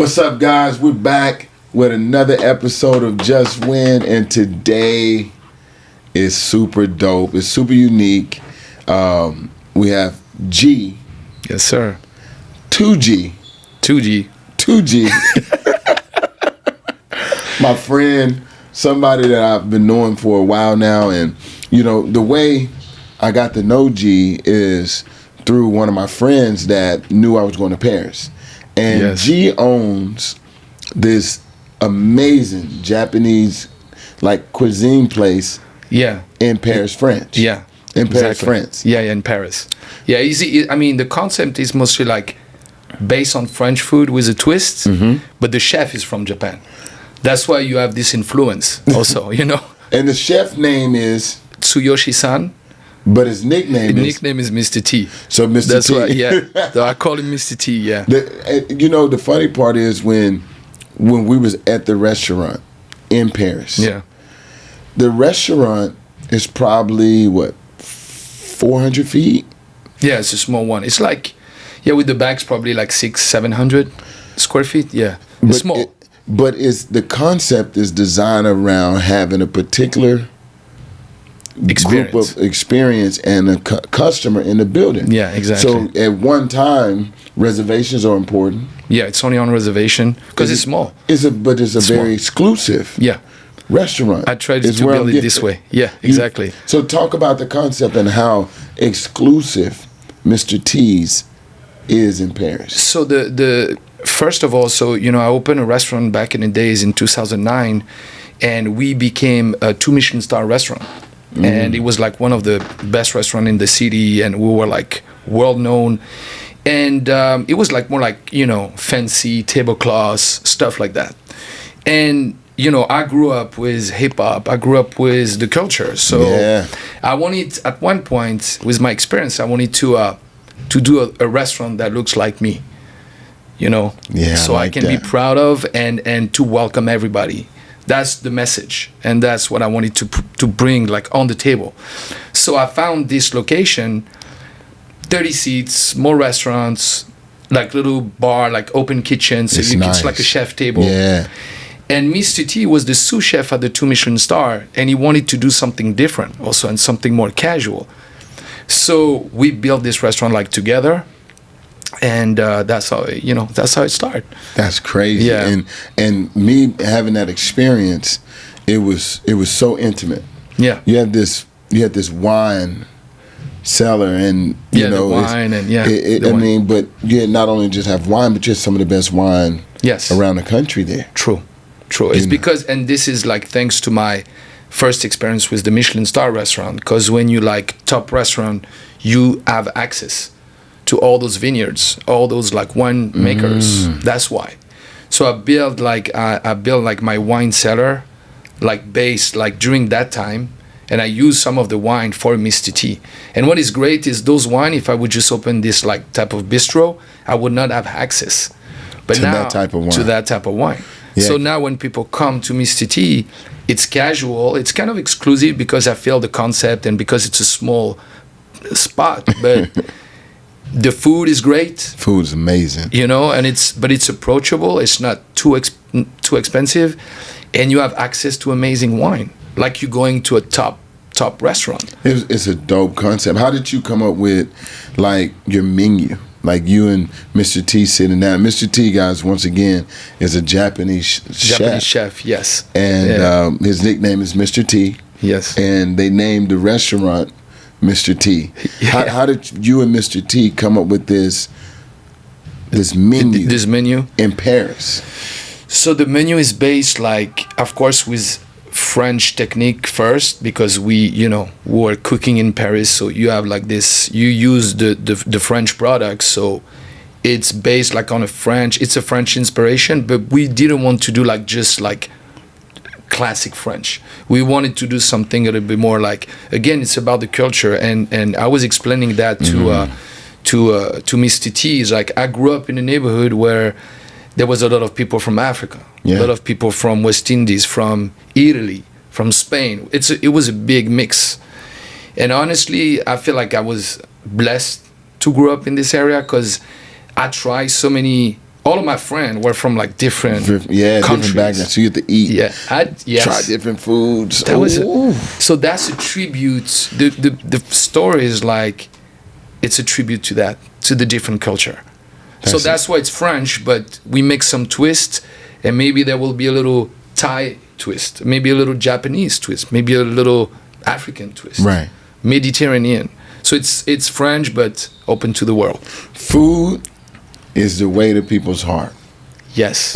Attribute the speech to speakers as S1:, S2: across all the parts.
S1: What's up, guys? We're back with another episode of Just Win, and today is super dope. It's super unique. We have G.
S2: Yes, sir.
S1: 2G.
S2: 2G.
S1: 2G. My friend, somebody that I've been knowing for a while now, and you know, the way I got to know G is through one of my friends that knew I was going to Paris. And
S2: Yes.
S1: G owns this amazing Japanese like cuisine place
S2: Yeah.
S1: in Paris, France.
S2: Yeah.
S1: In Paris,
S2: Exactly.
S1: France.
S2: Yeah, in Paris. Yeah, easy. I mean, the concept is mostly like based on French food with a twist, but the chef is from Japan. That's why you have this influence also, you know.
S1: And the chef name is,
S2: Tsuyoshi-san.
S1: but his nickname
S2: His
S1: is.
S2: nickname is Mr. T.
S1: So Mr.
S2: That's
S1: T.
S2: why, yeah. So I call him Mr. T, yeah.
S1: You know, the funny part is when we was at the restaurant in Paris.
S2: Yeah.
S1: The restaurant is probably what, 400 feet?
S2: Yeah, it's a small one. It's like, yeah, with the bags, probably like 600-700 square feet. Yeah, it's small.
S1: But it's the concept is designed around having a particular group of experience and a customer in the building.
S2: Yeah, exactly.
S1: So at one time, reservations are important.
S2: Yeah, it's only on reservation because it's small.
S1: But it's a very exclusive
S2: Yeah.
S1: restaurant.
S2: I tried
S1: Is
S2: to
S1: where
S2: build
S1: I'm
S2: it this way. Yeah, exactly.
S1: So talk about the concept and how exclusive Mr. T's is in Paris.
S2: So the first of all, so you know, I opened a restaurant back in the days in 2009, and we became a 2 Michelin star restaurant, and it was like one of the best restaurant in the city, and we were like world known, and it was like more like, you know, fancy tablecloths, stuff like that, and you know, I grew up with hip hop. I grew up with the culture. So
S1: Yeah.
S2: I wanted, at one point, with my experience, I wanted to do a restaurant that looks like me. You know,
S1: Yeah,
S2: so
S1: I
S2: I
S1: like
S2: can
S1: that.
S2: be proud of and to welcome everybody. That's the message, and that's what I wanted to bring like on the table. So I found this location, 30 seats, more restaurants, like little bar, like open kitchen. So
S1: It's
S2: it's like a
S1: nice.
S2: chef table.
S1: Yeah.
S2: And Mr. T was the sous chef at the 2 Michelin star, and he wanted to do something different also and something more casual. So we built this restaurant like together, and that's how it started.
S1: That's crazy.
S2: Yeah.
S1: And me having that experience, it was so intimate.
S2: Yeah.
S1: You had this wine cellar, and you
S2: Yeah, the
S1: know,
S2: wine and yeah,
S1: I
S2: the wine.
S1: mean, but you not only just have wine, but you have some of the best wine
S2: Yes.
S1: around the country there.
S2: True. It's because, and this is like thanks to my first experience with the Michelin star restaurant, because when you like top restaurant, you have access to all those vineyards, all those like wine makers. That's why. So I built like my wine cellar, like based like during that time, and I used some of the wine for Mr. T. And what is great is those wine, if I would just open this like type of bistro, I would not have access. But
S1: To
S2: now
S1: that type of wine.
S2: to that type of wine.
S1: Yeah.
S2: So now when people come to Mr. T, it's casual, it's kind of exclusive because I feel the concept and because it's a small spot, but the food is great,
S1: Food's amazing.
S2: you know, and it's approachable, it's not too expensive, and you have access to amazing wine, like you're going to a top restaurant.
S1: It's a dope concept. How did you come up with like your menu? Like you and Mr. T sitting down. Mr. T, guys, once again, is a Japanese
S2: chef, yes.
S1: And
S2: Yeah.
S1: his nickname is Mr. T.
S2: Yes.
S1: And they named the restaurant Mr. T.
S2: Yeah.
S1: How did you and Mr. T come up with this menu
S2: This menu.
S1: in Paris?
S2: So the menu is based, like, of course, with French technique first, because we were cooking in Paris. So you have like this, you use the French products. So it's based like on it's a French inspiration, but we didn't want to do like just like classic French. We wanted to do something a little bit more like, again, it's about the culture. And I was explaining that to Mr. T. Is like, I grew up in a neighborhood where there was a lot of people from Africa, a lot of people from West Indies, from Italy, from Spain. It was a big mix. And honestly, I feel like I was blessed to grow up in this area because I tried so many all of my friends were from like different
S1: different
S2: countries.
S1: backgrounds. So you have to eat.
S2: Yeah, yes.
S1: Try different foods.
S2: So that's a tribute. The story is like, it's a tribute to that, to the different culture. So that's why it's French, but we make some twists, and maybe there will be a little Thai twist, maybe a little Japanese twist, maybe a little African twist,
S1: right?
S2: Mediterranean. So it's French, but open to the world.
S1: Food is the way to people's heart.
S2: Yes.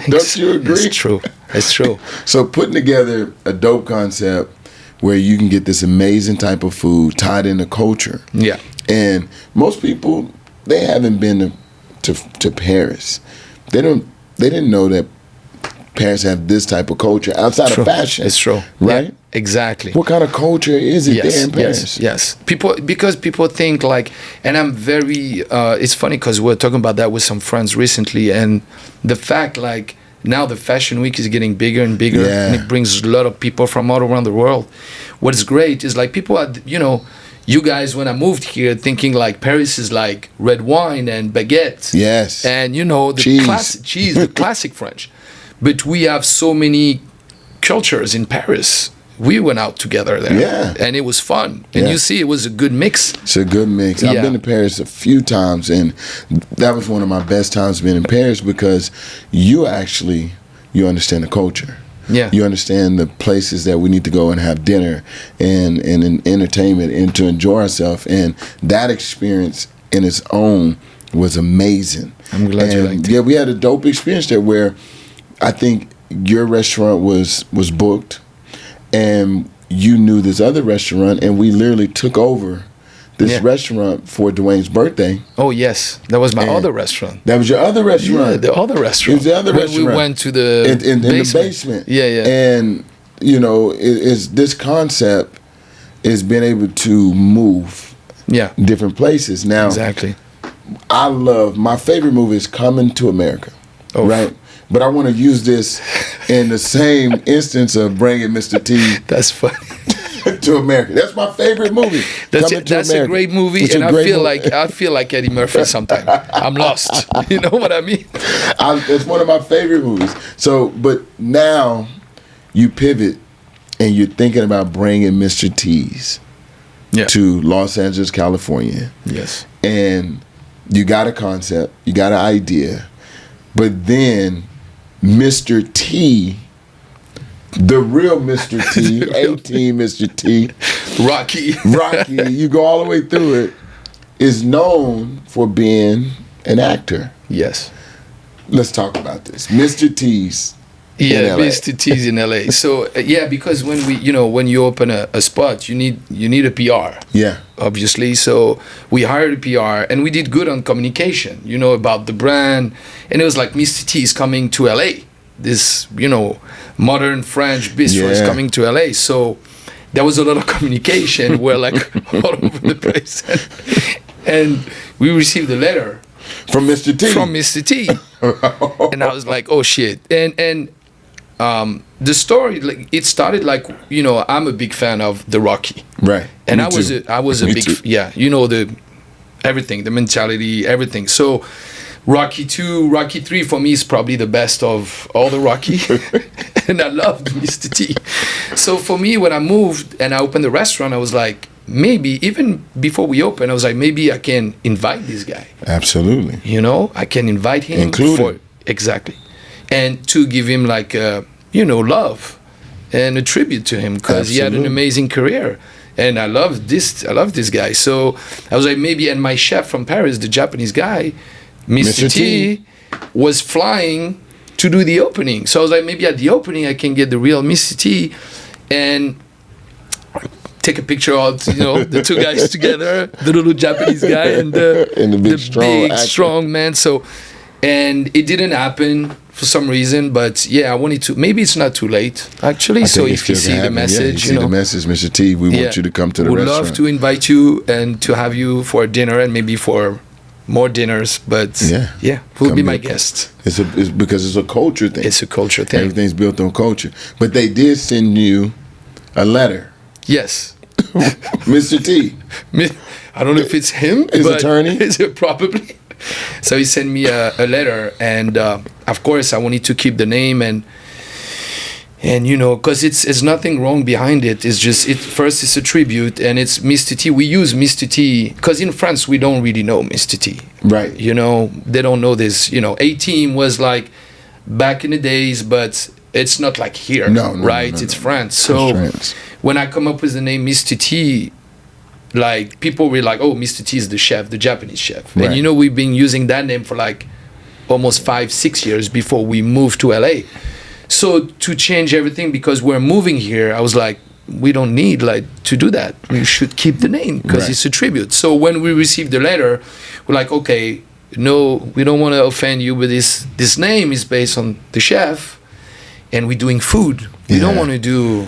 S1: Don't you agree?
S2: It's true. It's true.
S1: So putting together a dope concept where you can get this amazing type of food tied into culture.
S2: Yeah.
S1: And most people, they haven't been to Paris. They didn't know that Paris have this type of culture outside of fashion.
S2: It's true.
S1: Right?
S2: Yeah, exactly.
S1: What kind of culture is it there in Paris?
S2: Yes. Because people think like, and I'm very, it's funny because we're talking about that with some friends recently, and the fact like now the fashion week is getting bigger and bigger, and it brings a lot of people from all around the world. What's great is like people are, you guys, when I moved here, thinking like Paris is like red wine and baguette.
S1: Yes.
S2: And the classic cheese, the classic French. But we have so many cultures in Paris. We went out together there.
S1: Yeah.
S2: And it was fun. And you see, it was a good mix.
S1: It's a good mix.
S2: Yeah.
S1: I've been to Paris a few times, and that was one of my best times being in Paris because you understand the culture.
S2: Yeah.
S1: You understand the places that we need to go and have dinner and entertainment and to enjoy ourselves. And that experience in its own was amazing.
S2: I'm glad you liked it.
S1: Yeah, we had a dope experience there where I think your restaurant was booked and you knew this other restaurant, and we literally took over this restaurant for Dwayne's birthday.
S2: Oh, yes. That was my other restaurant.
S1: That was your other restaurant?
S2: Yeah, the other restaurant.
S1: It was the other restaurant.
S2: We went to the
S1: in the basement.
S2: Yeah, yeah.
S1: And, it's this concept is being able to move different places. Now,
S2: exactly.
S1: My favorite movie is Coming to America, right? But I want to use this in the same instance of bringing Mr. T.
S2: That's funny.
S1: to America. That's my favorite movie.
S2: That's a great movie, and I feel like Eddie Murphy sometimes. I'm lost. You know what I mean?
S1: It's one of my favorite movies. So, but now you pivot and you're thinking about bringing Mr. T's to Los Angeles, California.
S2: Yes.
S1: And you got a concept, you got an idea, but then Mr. T, the real Mr. T, 18 Mr. T, Rocky, you go all the way through it, is known for being an actor.
S2: Yes.
S1: Let's talk about this. Mr. T's.
S2: Yeah, Mr. T's in LA. So because when when you open a spot, you need a PR.
S1: Yeah.
S2: Obviously. So we hired a PR, and we did good on communication, about the brand. And it was like Mr. T is coming to LA. This, modern French bistro is coming to LA. So there was a lot of communication. We're like all over the place. And we received a letter
S1: from Mr. T.
S2: From Mr. T. And I was like, oh shit. And the story, like, it started like, I'm a big fan of the Rocky.
S1: Right.
S2: And I was a big the everything, the mentality, everything. So Rocky 2, Rocky 3 for me is probably the best of all the Rocky. And I loved Mr. T. So for me, when I moved and I opened the restaurant, I was like, maybe even before we opened, I was like, maybe I can invite this guy.
S1: Absolutely.
S2: I can invite him.
S1: Include him.
S2: Exactly. And to give him like, love and a tribute to him because he had an amazing career. And I love this guy. So I was like, maybe, and my chef from Paris, the Japanese guy, Mr. T, was flying to do the opening. So I was like, maybe at the opening I can get the real Mr. T and take a picture of the two guys together, the little Japanese guy and the big strong man. So, and it didn't happen for some reason, but I wanted to. Maybe it's not too late actually. So if you see the message,
S1: you see the message, Mr. T, we want you to come to the restaurant.
S2: We'd love to invite you and to have you for dinner and maybe for more dinners. But who'll be my guest?
S1: It's because it's a culture thing.
S2: It's a culture thing.
S1: Everything's built on culture. But they did send you a letter.
S2: Yes.
S1: Mr. T.
S2: I don't know if it's him.
S1: His attorney?
S2: Is it probably? So he sent me a letter, and of course I wanted to keep the name, and you know, because it's nothing wrong behind it. It's just first it's a tribute, and it's Mr. T. We use Mr. T because in France we don't really know Mr. T.
S1: Right.
S2: You know, they don't know this. You know, A-Team was like back in the days, but it's not like here.
S1: No,
S2: right?
S1: No,
S2: it's France. So
S1: France.
S2: When I come up with the name Mr. T, like people were like, "Oh, Mr. T is the chef, the Japanese chef."
S1: Right.
S2: And you know, we've been using that name for like almost 5-6 years before we moved to LA. So to change everything, because we're moving here, I was like, we don't need like to do that. We should keep the name because
S1: Right.
S2: it's a tribute. So when we received the letter, we're like, okay, no, we don't want to offend you, but this name is based on the chef, and we're doing food. We don't want to do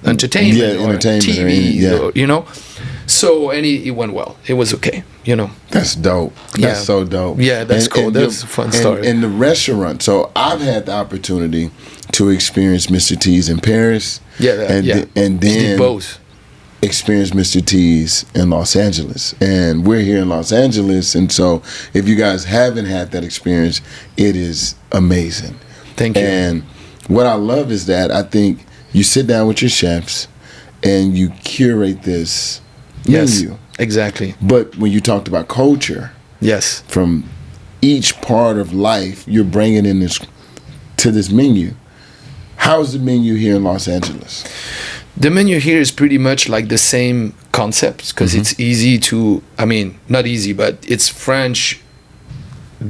S2: entertainment or TV, or, you know. So and it went well. It was okay, you know.
S1: That's dope. That's so dope.
S2: Yeah, that's cool. That's a fun story.
S1: And the restaurant. So I've had the opportunity to experience Mr. T's in Paris. And then
S2: both.
S1: Experience Mr. T's in Los Angeles. And we're here in Los Angeles, and so if you guys haven't had that experience, it is amazing.
S2: Thank you.
S1: And what I love is that I think you sit down with your chefs and you curate this menu.
S2: Exactly.
S1: But when you talked about culture,
S2: yes,
S1: from each part of life, you're bringing in this to this menu. How's the menu here in Los Angeles?
S2: The menu here is pretty much like the same concept because it's easy to, I mean, not easy, but it's French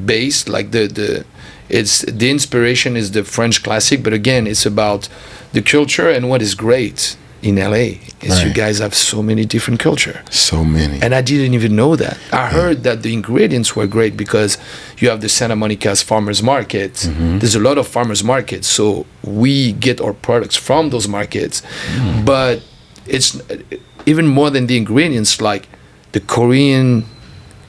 S2: based. Like the inspiration is the French classic, but again, it's about the culture. And what is great in LA is you guys have so many different culture.
S1: So many.
S2: And I didn't even know that. I heard that the ingredients were great because you have the Santa Monica's farmers market. There's a lot of farmers markets, so we get our products from those markets. But it's even more than the ingredients, like the Korean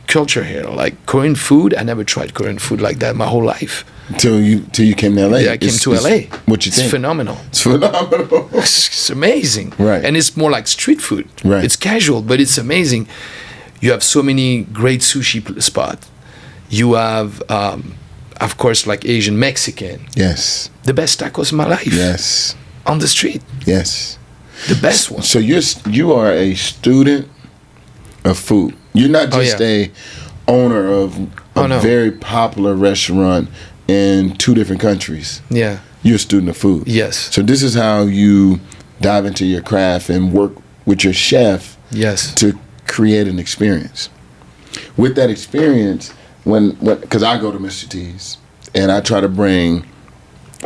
S2: culture here, like Korean food. I never tried Korean food like that my whole life.
S1: Till you came to LA.
S2: Yeah, I came to LA.
S1: What you think?
S2: It's phenomenal.
S1: It's phenomenal.
S2: It's amazing.
S1: Right.
S2: And it's more like street food.
S1: Right.
S2: It's casual, but it's amazing. You have so many great sushi spots. You have, of course, like Asian, Mexican.
S1: Yes.
S2: The best tacos of my life.
S1: Yes.
S2: On the street.
S1: Yes.
S2: The best one.
S1: So you are a student of food. You're not just a owner of a very popular restaurant in 2 different countries.
S2: Yeah.
S1: You're a student of food.
S2: Yes.
S1: So this is how you dive into your craft and work with your chef to create an experience. With that experience, because I go to Mr. T's and I try to bring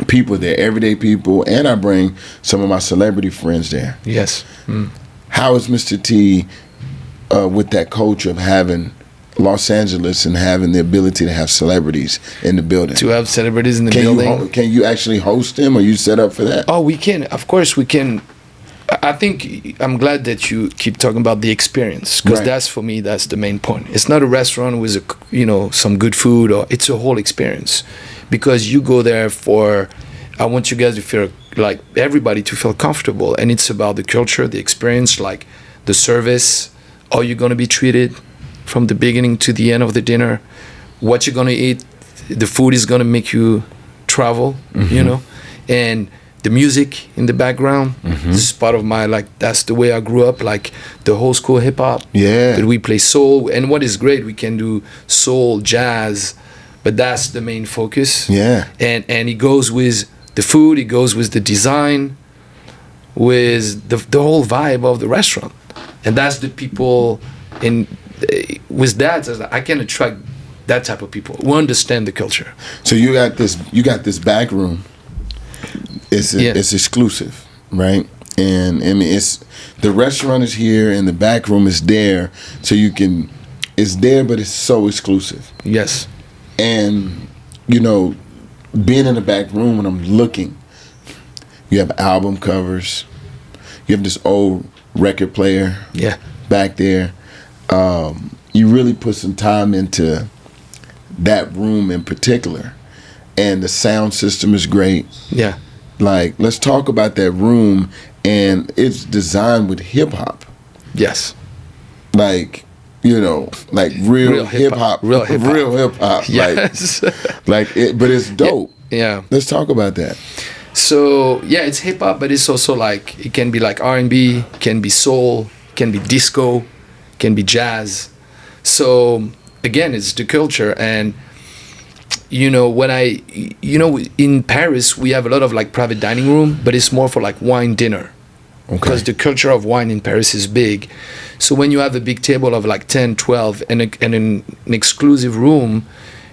S1: people there, everyday people, and I bring some of my celebrity friends there.
S2: Yes.
S1: How is Mr. T with that culture of having Los Angeles and having the ability to have celebrities in the building?
S2: To have celebrities in the building.
S1: Can you actually host them? Or you set up for that?
S2: Oh, we can. Of course, we can. I think I'm glad that you keep talking about the experience because that's, for me, that's the main point. It's not a restaurant with some good food, or it's a whole experience because you go there for. I want you guys to feel like everybody to feel comfortable, and it's about the culture, the experience, like the service, how you're gonna be treated from the beginning to the end of the dinner, what you're gonna eat. The food is gonna make you travel, you know, and the music in the background. This is part of my, like, that's the way I grew up, like the whole school hip hop.
S1: Yeah.
S2: But we play soul, and what is great, we can do soul, jazz, but that's the main focus.
S1: Yeah.
S2: And it goes with the food, it goes with the design, with the whole vibe of the restaurant. And that's the people with that, I can attract that type of people who understand the culture.
S1: So you got this back room. It's exclusive, right? And I mean, the restaurant is here and the back room is there, so it's there, but it's so exclusive.
S2: Yes.
S1: And being in the back room when I'm looking, you have album covers, you have this old record player, back there. You really put some time into that room in particular, and the sound system is great.
S2: Yeah.
S1: Like, let's talk about that room, and it's designed with hip hop.
S2: Yes.
S1: Like, you know, like real hip hop,
S2: real
S1: hip hop.
S2: Yes.
S1: But it's dope.
S2: Yeah.
S1: Let's talk about that.
S2: So yeah, it's hip hop, but it's also like it can be like R&B, can be soul, can be disco, can be jazz. So again, it's the culture. And you know, in Paris we have a lot of like private dining room, but it's more for like wine dinner. Because the culture of wine in Paris is big. So when you have a big table of like 10, 12 and an exclusive room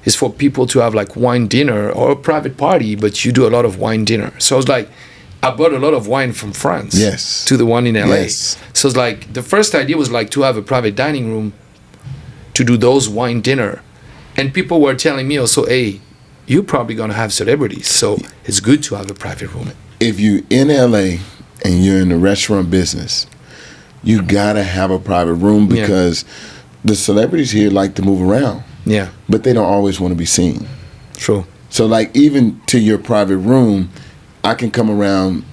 S2: is for people to have like wine dinner or a private party, but you do a lot of wine dinner. So I was like, I bought a lot of wine from France to the one in LA.
S1: Yes.
S2: So it's like, the first idea was like to have a private dining room to do those wine dinner. And people were telling me also, hey, you're probably going to have celebrities. So it's good to have a private room.
S1: If you in LA and you're in the restaurant business, you gotta have a private room because the celebrities here like to move around.
S2: Yeah.
S1: But they don't always want to be seen.
S2: True.
S1: So like even to your private room, I can come around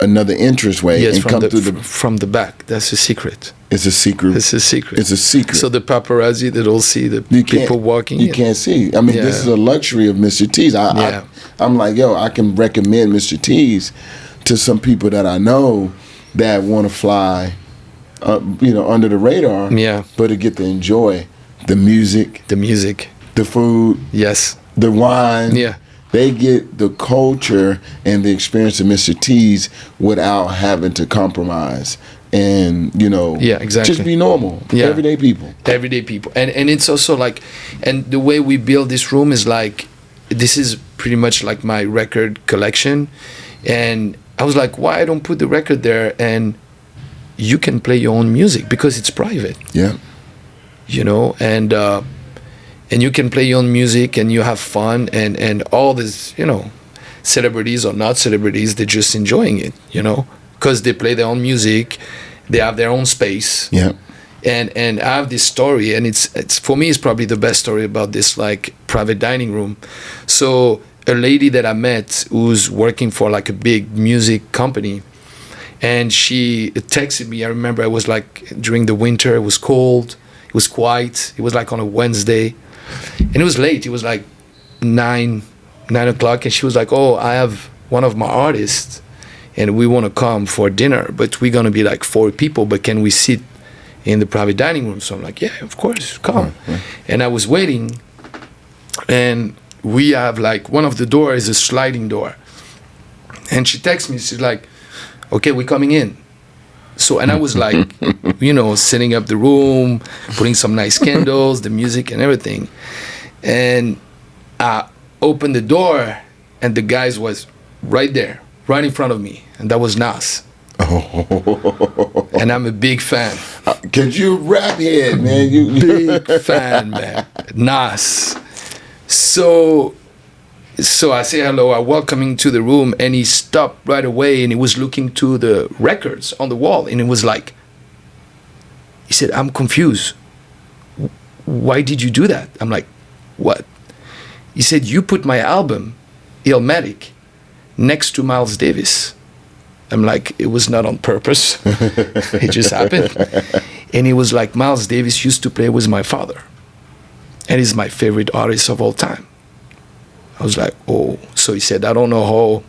S1: another entranceway and come through
S2: from the back. That's a secret.
S1: It's a secret.
S2: It's a secret.
S1: It's a secret.
S2: So the paparazzi, they don't see the people walking.
S1: You can't see. I mean, this is a luxury of Mr. T's. I'm like, yo, I can recommend Mr. T's to some people that I know that want to fly, under the radar.
S2: Yeah.
S1: But to get to enjoy the music,
S2: the
S1: food,
S2: yes,
S1: the wine.
S2: Yeah.
S1: They get the culture and the experience of Mr. T's without having to compromise and,
S2: exactly,
S1: just be normal, everyday people.
S2: And it's also like, and the way we build this room is like, this is pretty much like my record collection. And I was like, why I don't put the record there and you can play your own music because it's private.
S1: Yeah.
S2: And you can play your own music and you have fun and all this, celebrities or not celebrities, they're just enjoying it, because they play their own music, they have their own space.
S1: Yeah.
S2: And I have this story, and it's for me, it's probably the best story about this like private dining room. So a lady that I met who's working for like a big music company, and she texted me. I remember it was like during the winter, it was cold, it was quiet, it was like on a Wednesday, and it was late, it was like 9 o'clock, and she was like, oh, I have one of my artists and we want to come for dinner, but we're going to be like 4 people, but can we sit in the private dining room? So I'm like, yeah, of course, come. And I was waiting, and we have like one of the doors is a sliding door, and she texts me, she's like, okay, we're coming in. So, and I was like, setting up the room, putting some nice candles, the music and everything. And I opened the door, and the guys was right there, right in front of me. And that was Nas. Oh. And I'm a big fan.
S1: Cause you rap head, man. You
S2: big fan, man. Nas. So I say hello, I welcome him to the room, and he stopped right away, and he was looking to the records on the wall, and it was like, he said, I'm confused. Why did you do that? I'm like, what? He said, you put my album, Illmatic, next to Miles Davis. I'm like, it was not on purpose. It just happened. And he was like, Miles Davis used to play with my father, and he's my favorite artist of all time. I was like, oh. So he said, I don't know how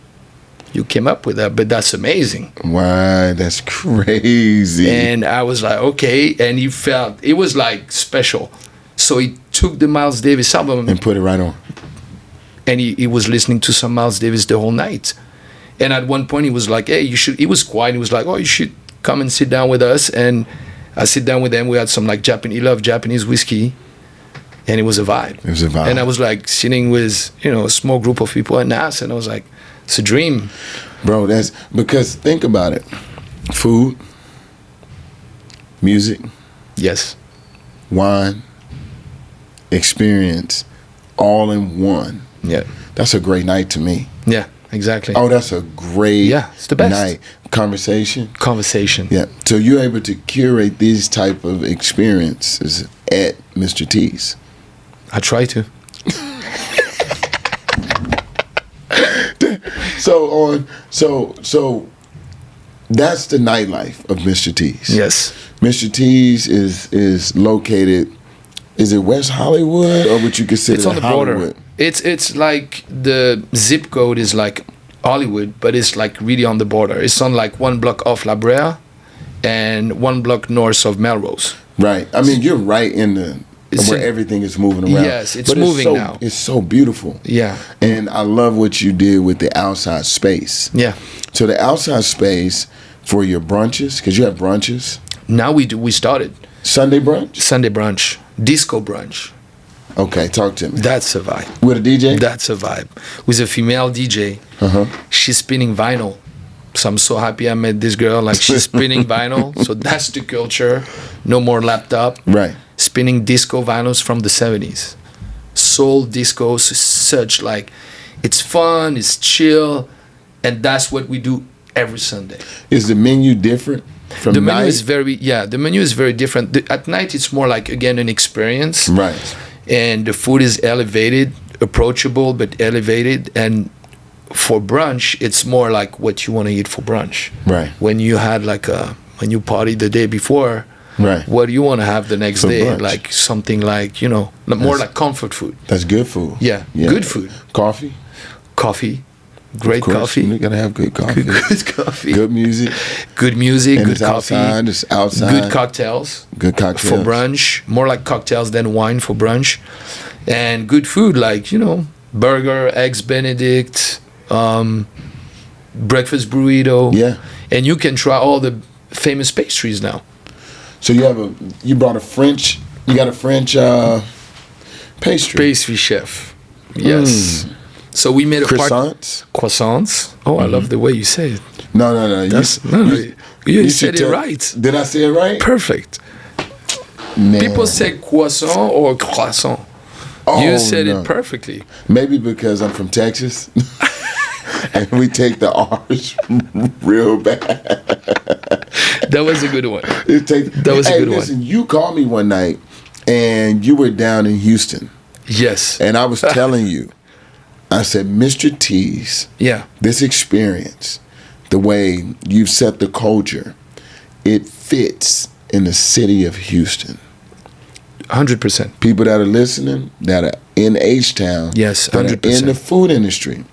S2: you came up with that, but that's amazing.
S1: Wow, that's crazy.
S2: And I was like, okay. And he felt, it was like special. So he took the Miles Davis album
S1: and put it right on.
S2: And he was listening to some Miles Davis the whole night. And at one point he was like, hey, you should, he was quiet. He was like, oh, you should come and sit down with us. And I sit down with them. We had some like Japanese, he loved Japanese whiskey. And it was a vibe.
S1: It was a vibe.
S2: And I was like sitting with, a small group of people at NAS, and I was like, it's a dream.
S1: Bro, that's because think about it. Food, music,
S2: yes,
S1: wine, experience, all in one.
S2: Yeah.
S1: That's a great night to me.
S2: Yeah, exactly.
S1: Oh, that's a great
S2: it's the best
S1: night. Conversation.
S2: Yeah.
S1: So you're able to curate these type of experiences at Mr. T's.
S2: I try to.
S1: So that's the nightlife of Mr. T's.
S2: Yes.
S1: Mr. T's is located. Is it West Hollywood or what you consider
S2: It's on the
S1: Hollywood?
S2: border. It's like the zip code is like Hollywood, but it's like really on the border. It's on like 1 block off La Brea and 1 block north of Melrose.
S1: Right. I mean, you're right in the where everything is moving around.
S2: Yes, it's moving now.
S1: It's so beautiful.
S2: Yeah.
S1: And I love what you did with the outside space.
S2: Yeah.
S1: So the outside space for your brunches, because you have brunches.
S2: Now we started
S1: Sunday brunch?
S2: Sunday brunch, disco brunch.
S1: Okay, talk to me.
S2: That's a vibe.
S1: With a DJ?
S2: That's a vibe. With a female DJ.
S1: Uh-huh.
S2: She's spinning vinyl. So I'm so happy I met this girl. Like, she's spinning vinyl. So that's the culture. No more laptop.
S1: Right.
S2: Spinning disco vinyls from the 70s. Soul disco, such like, it's fun, it's chill, and that's what we do every Sunday.
S1: Is the menu different from
S2: The
S1: night?
S2: menu is the menu is very different. At night, it's more like, again, an experience.
S1: Right.
S2: And the food is elevated, approachable, but elevated. And for brunch, it's more like what you want to eat for brunch.
S1: Right.
S2: When you had like when you partied the day before,
S1: Right.
S2: what do you want to have the next
S1: For
S2: day?
S1: brunch.
S2: Like something like, more like comfort food.
S1: That's good food.
S2: Yeah, good food.
S1: Coffee?
S2: Coffee, great
S1: Of course,
S2: coffee.
S1: You gotta have good coffee.
S2: Good coffee.
S1: Good music.
S2: Good music,
S1: And
S2: good
S1: it's
S2: coffee.
S1: outside. It's outside.
S2: Good cocktails.
S1: Good cocktails.
S2: For brunch, more like cocktails than wine for brunch, and good food like burger, eggs Benedict, breakfast burrito.
S1: Yeah.
S2: And you can try all the famous pastries now.
S1: So you got a French pastry.
S2: Pastry chef. Yes. So we made a croissants. Oh, I love the way you say it.
S1: No.
S2: You said it right.
S1: Did I say it right?
S2: Perfect.
S1: Man.
S2: People say croissant or croissant.
S1: Oh,
S2: You said
S1: no.
S2: it perfectly.
S1: Maybe because I'm from Texas. And we take the R's real bad.
S2: That was a good one.
S1: That
S2: was a good one.
S1: Listen, you called me one night and you were down in Houston.
S2: Yes.
S1: And I was telling you, I said, Mr. T's,
S2: Yeah.
S1: this experience, the way you've set the culture, it fits in the city of Houston.
S2: 100%.
S1: People that are listening, that are in H-Town,
S2: Yes,
S1: that are
S2: 100%.
S1: in the food industry,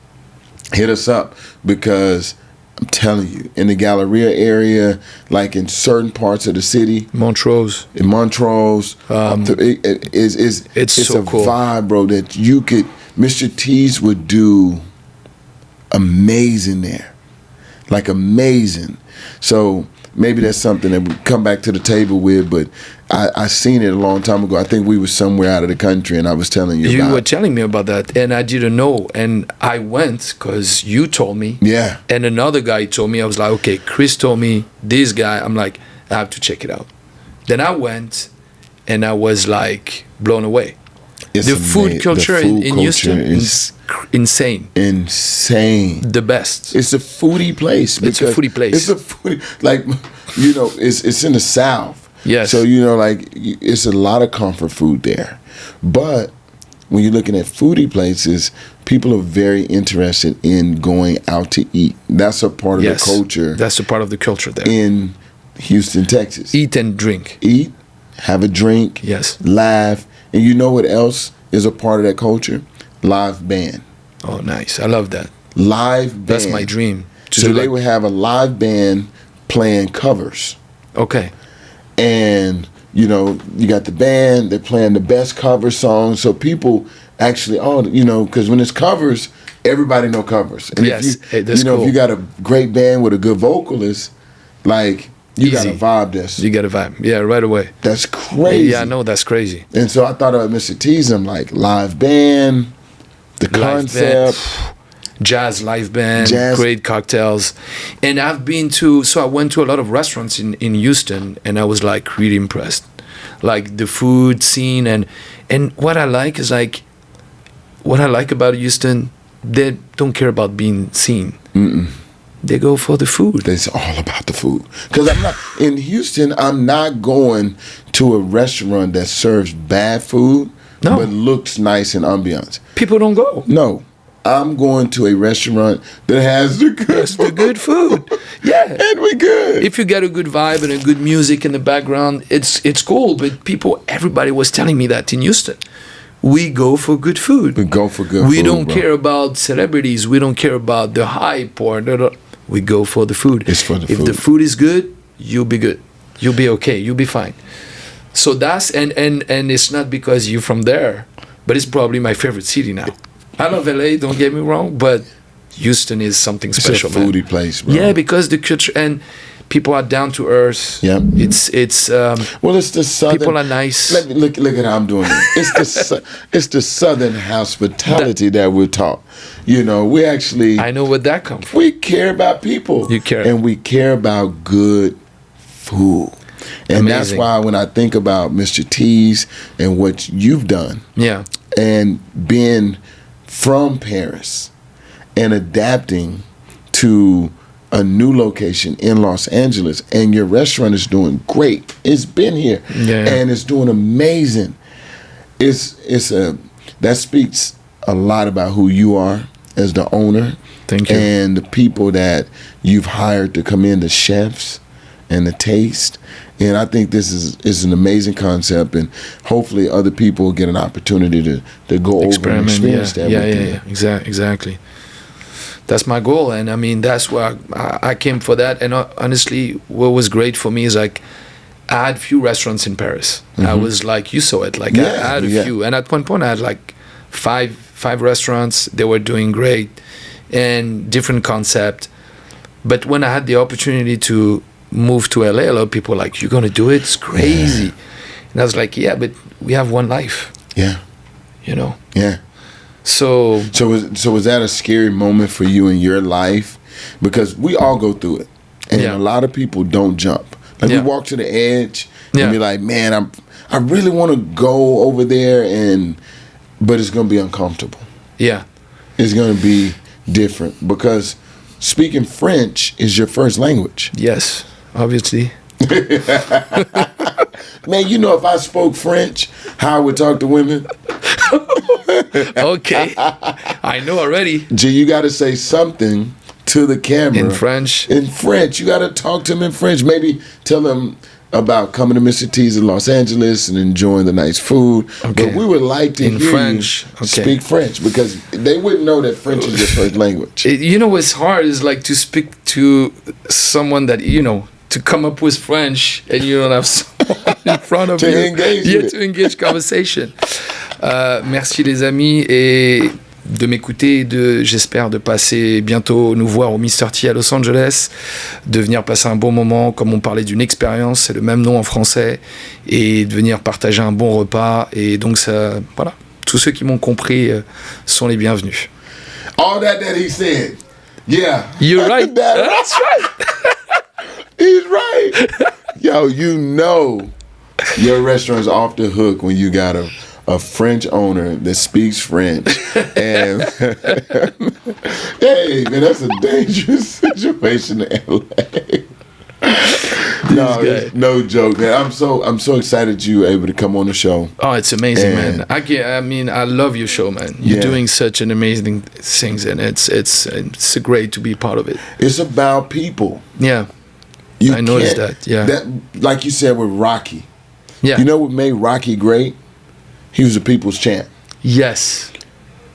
S1: hit us up, because I'm telling you, in the Galleria area, like in certain parts of the city,
S2: Montrose.
S1: in Montrose, it's
S2: so
S1: a
S2: cool.
S1: vibe, bro, that you could, Mr. T's would do amazing there. Like amazing. So maybe that's something that we come back to the table with, but I seen it a long time ago. I think we were somewhere out of the country, and I was telling you about
S2: You were
S1: it.
S2: telling me about that, and I didn't know. And I went because you told me.
S1: Yeah.
S2: And another guy told me. I was like, okay, Chris told me, this guy. I'm like, I have to check it out. Then I went, and I was like blown away.
S1: It's
S2: The food culture in
S1: culture
S2: Houston
S1: is
S2: is insane.
S1: insane.
S2: The best.
S1: It's a foodie place.
S2: It's a
S1: because
S2: foodie place.
S1: It's a foodie, like, it's in the South.
S2: Yes.
S1: So, it's a lot of comfort food there. But when you're looking at foodie places, people are very interested in going out to eat. That's a part of the culture
S2: That's a part of the culture there.
S1: in Houston, Texas.
S2: Eat and drink.
S1: Eat, have a drink,
S2: Yes.
S1: laugh. And you know what else is a part of that culture? Live band.
S2: Oh, nice. I love that.
S1: Live band.
S2: That's my dream.
S1: So they would have a live band playing covers.
S2: Okay.
S1: And, you got the band, they're playing the best cover songs. So people actually, because when it's covers, everybody know covers. And
S2: Yes,
S1: if
S2: that's cool.
S1: if you got a great band with a good vocalist, like, you got a
S2: Easy.
S1: vibe
S2: You get a vibe. Yeah, right away.
S1: that's crazy.
S2: Yeah, I know, that's crazy.
S1: And so I thought about Mr. T's, I'm like, live band, the concept.
S2: Jazz live band,
S1: Jazz.
S2: great cocktails. And I went to a lot of restaurants in Houston, and I was like really impressed. Like the food scene, and what I like is like, what I like about Houston, they don't care about being seen. They go for the food.
S1: It's all about the food. Because in Houston, I'm not going to a restaurant that serves bad food,
S2: No.
S1: but looks nice in ambiance.
S2: People don't go.
S1: No. I'm going to a restaurant that has
S2: the good food. Yeah.
S1: And we good.
S2: If you get a good vibe and a good music in the background, it's cool. But everybody was telling me that in Houston. We go for good food.
S1: We go for good food.
S2: We don't care about celebrities. We don't care about the hype we go for the food.
S1: It's for the food.
S2: If the food is good, you'll be good. You'll be okay. You'll be fine. So that's and it's not because you're from there, but it's probably my favorite city now. I love LA, don't get me wrong, but Houston is something special,
S1: it's a foodie place, bro.
S2: Yeah, because the culture and people are down to earth.
S1: Yeah.
S2: It's
S1: well, it's the southern.
S2: People are nice.
S1: Look at how I'm doing it. It's the southern hospitality that we're taught. You know, we actually.
S2: I know where that comes from.
S1: We care about people.
S2: You care,
S1: and we care about good food. And
S2: amazing.
S1: That's why when I think about Mr. T's and what you've done,
S2: yeah,
S1: and being from Paris and adapting to a new location in Los Angeles, and your restaurant is doing great. It's been here, and it's doing amazing. That speaks a lot about who you are as the owner.
S2: Thank you.
S1: And the people that you've hired to come in, the chefs and the taste. And I think this is an amazing concept, and hopefully other people get an opportunity to go over and experience that.
S2: Yeah, exactly. That's my goal, and I mean that's why I came for that. And honestly, what was great for me is like I had few restaurants in Paris. Mm-hmm. I was like, you saw it, like I had a few, and at one point I had like five restaurants. They were doing great and different concept. But when I had the opportunity to move to LA, a lot of people were like, you're gonna do it? It's crazy. Yeah. And I was like, yeah, but we have one life.
S1: Yeah.
S2: You know?
S1: Yeah.
S2: So
S1: was that a scary moment for you in your life? Because we all go through it. And a lot of people don't jump. Like we walk to the edge and be like, man, I really wanna go over there, but it's gonna be uncomfortable.
S2: Yeah.
S1: It's gonna be different because speaking French is your first language.
S2: Yes. Obviously.
S1: Man, you know if I spoke French, how I would talk to women?
S2: Okay. I know already.
S1: G, you got to say something to the camera.
S2: In French?
S1: In French. You got to talk to them in French. Maybe tell them about coming to Mr. T's in Los Angeles and enjoying the nice food. Okay. But we would like to hear
S2: French.
S1: You speak French, because they wouldn't know that French is your first language.
S2: You know what's hard is like to speak to someone that, you know, to come up with French and you don't have someone in front of you. To engage conversation. Merci les amis et de m'écouter, j'espère de passer bientôt nous voir au Mr. T à Los Angeles, de venir passer un bon moment, comme on parlait d'une expérience, c'est le même nom en français, et de venir partager un bon repas. Et donc ça, voilà, tous ceux qui m'ont compris sont les bienvenus.
S1: All that he said, yeah.
S2: You're right. That's right.
S1: He's right. Yo, you know your restaurant's off the hook when you got a French owner that speaks French. And hey, man, that's a dangerous situation in LA. No, it's no joke, man. I'm so excited you were able to come on the show.
S2: Oh, it's amazing, man. I love your show, man. You're doing such an amazing things, and it's great to be part of it.
S1: It's about people.
S2: Yeah. I noticed that. Yeah.
S1: That, like you said with Rocky.
S2: Yeah.
S1: You know what made Rocky great? He was a people's champ.
S2: Yes.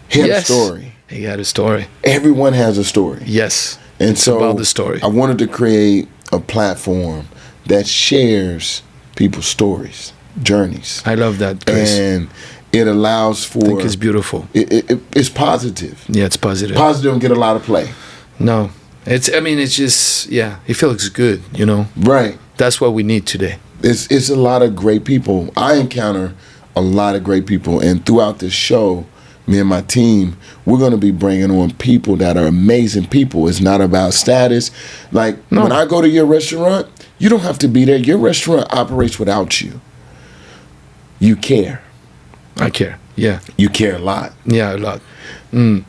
S1: He had a story.
S2: He had a story.
S1: Everyone has a story.
S2: Yes.
S1: And
S2: it's
S1: so
S2: about the story.
S1: I wanted to create a platform that shares people's stories, journeys.
S2: I love that, Chris.
S1: And it allows for...
S2: I think it's beautiful.
S1: It's positive.
S2: Yeah, it's positive.
S1: Positive don't get a lot of play.
S2: No. It's just, it feels good, you know?
S1: Right.
S2: That's what we need today.
S1: It's a lot of great people. I encounter a lot of great people. And throughout this show, me and my team, we're going to be bringing on people that are amazing people. It's not about status. Like, when I go to your restaurant, you don't have to be there. Your restaurant operates without you. You care.
S2: I care, yeah.
S1: You care a lot.
S2: Yeah, a lot.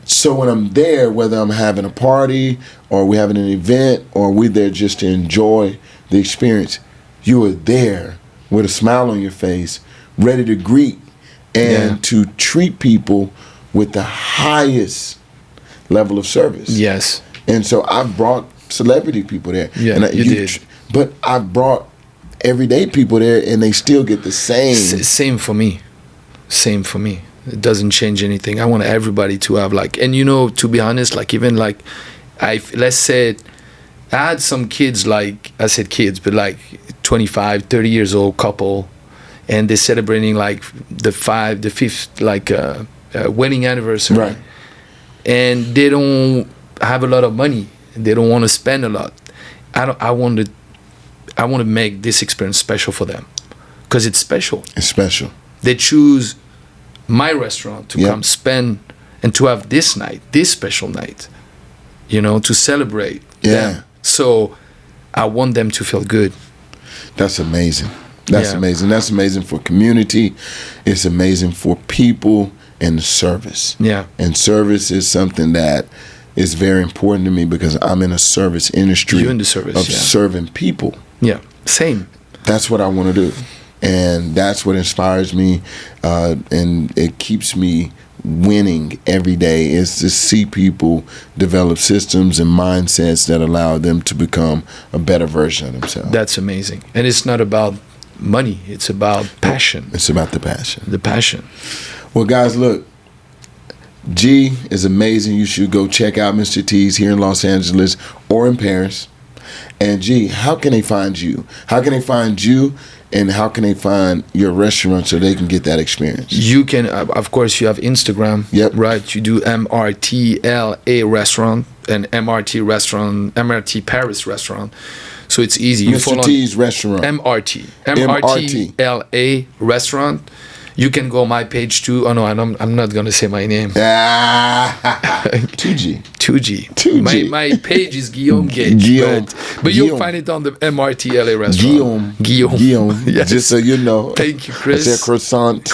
S1: So when I'm there, whether I'm having a party or we're having an event or we're there just to enjoy the experience, you are there with a smile on your face, ready to greet and to treat people with the highest level of service.
S2: Yes.
S1: And so I've brought celebrity people there.
S2: Yeah,
S1: and
S2: you did.
S1: But I've brought everyday people there, and they still get the same.
S2: Same for me. Same for me. It doesn't change anything. I want everybody to have like, and you know, to be honest, like even like, let's say I had some kids, like I said kids, but like 25, 30 years old couple, and they're celebrating like the fifth like wedding anniversary.
S1: Right.
S2: And they don't have a lot of money. They don't want to spend a lot. I want to make this experience special for them, because it's special.
S1: It's special.
S2: They choose my restaurant to
S1: Yep.
S2: come spend and to have this night, this special night, you know, to celebrate them. So I want them to feel good.
S1: That's amazing. That's
S2: Yeah.
S1: amazing. That's amazing for community. It's amazing for people and the service.
S2: Yeah.
S1: And service is something that is very important to me, because I'm in a service industry.
S2: You're in the service,
S1: of
S2: yeah.
S1: serving people.
S2: Yeah. Same.
S1: That's what I want to do. And that's what inspires me, and it keeps me winning every day, is to see people develop systems and mindsets that allow them to become a better version of themselves.
S2: That's amazing. And it's not about money. It's about passion.
S1: It's about the passion.
S2: The passion.
S1: Well, guys, look, G is amazing. You should go check out Mr. T's here in Los Angeles or in Paris. And G, how can they find you? How can they find you, and how can they find your restaurant so they can get that experience?
S2: You can, of course, you have Instagram.
S1: Yep.
S2: Right. You do MRTLA restaurant and MRT Paris restaurant. So it's easy. You
S1: Mr. T's restaurant.
S2: MRTLA restaurant. You can go on my page too. Oh no, I'm not gonna say my name.
S1: 2G.
S2: 2G. My page is Guillaume Gage.
S1: Guillaume.
S2: But you'll find it on the MRTLA restaurant.
S1: Guillaume.
S2: Yes.
S1: Just so you know.
S2: Thank you, Chris.
S1: I said croissant.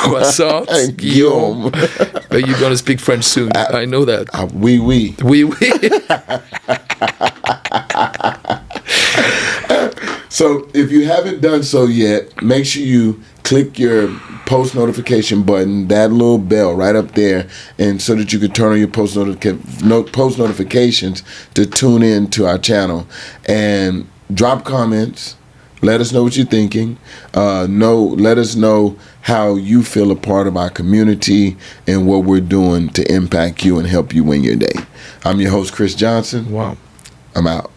S2: Guillaume. But you're gonna speak French soon. I know that.
S1: Oui.
S2: Oui.
S1: So if you haven't done so yet, make sure you click your post notification button, that little bell right up there, and so that you can turn on your post notifications to tune in to our channel, and drop comments. Let us know what you're thinking. Let us know how you feel a part of our community and what we're doing to impact you and help you win your day. I'm your host, Chris Johnson.
S2: Wow.
S1: I'm out.